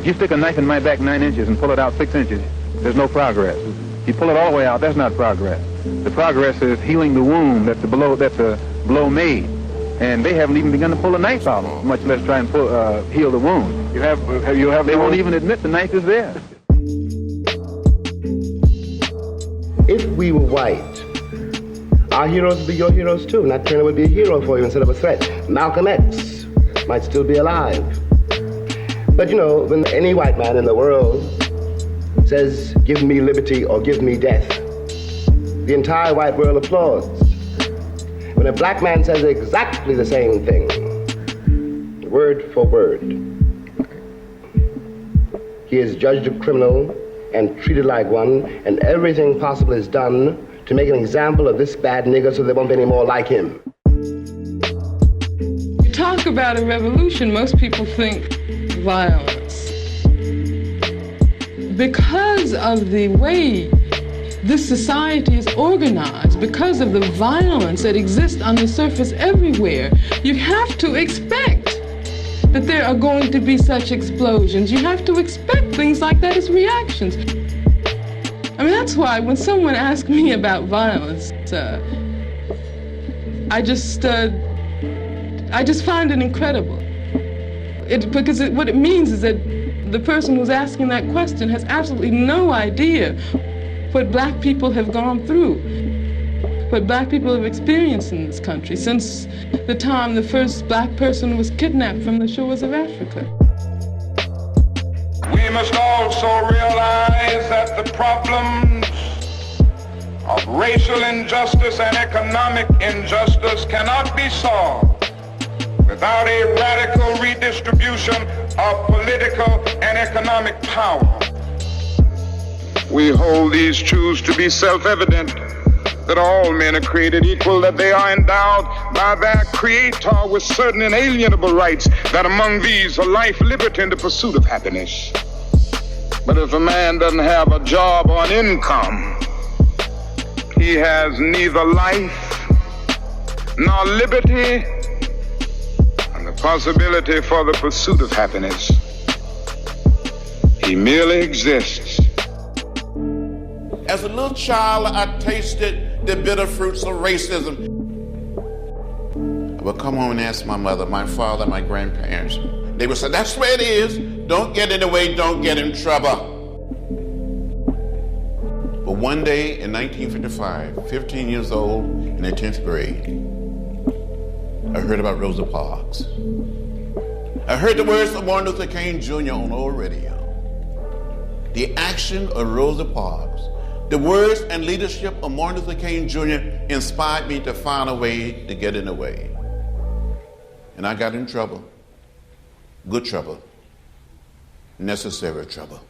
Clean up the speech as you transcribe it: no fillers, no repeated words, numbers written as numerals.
If you stick a knife in my back 9 inches and pull it out 6 inches, there's no progress. If you pull it all the way out, that's not progress. The progress is healing the wound that the blow made. And they haven't even begun to pull the knife out, much less try and heal the wound. They won't even admit the knife is there. If we were white, our heroes would be your heroes too. Nat Turner would be a hero for you instead of a threat. Malcolm X might still be alive. But you know, when any white man in the world says, give me liberty or give me death, the entire white world applauds. When a black man says exactly the same thing, word for word, he is judged a criminal and treated like one, and everything possible is done to make an example of this bad nigger so there won't be any more like him. You talk about a revolution, most people think violence. Because of the way this society is organized, because of the violence that exists on the surface everywhere, you have to expect that there are going to be such explosions. You have to expect things like that as reactions. I mean, that's why when someone asks me about violence, I just find it incredible. Because what it means is that the person who's asking that question has absolutely no idea what black people have gone through, what black people have experienced in this country since the time the first black person was kidnapped from the shores of Africa. We must also realize that the problems of racial injustice and economic injustice cannot be solved without a radical redistribution of political and economic power. We hold these truths to be self-evident, that all men are created equal, that they are endowed by their Creator with certain inalienable rights, that among these are life, liberty, and the pursuit of happiness. But if a man doesn't have a job or an income, he has neither life nor liberty and the possibility for the pursuit of happiness. He merely exists. As a little child, I tasted the bitter fruits of racism. I would come home and ask my mother, my father, my grandparents. They would say, that's the way it is. Don't get in the way, don't get in trouble. But one day in 1955, 15 years old, in the 10th grade, I heard about Rosa Parks. I heard the words of Martin Luther King Jr. on old radio. The action of Rosa Parks, the words and leadership of Martin Luther King Jr. inspired me to find a way to get in the way. And I got in trouble. Good trouble. Necessary trouble.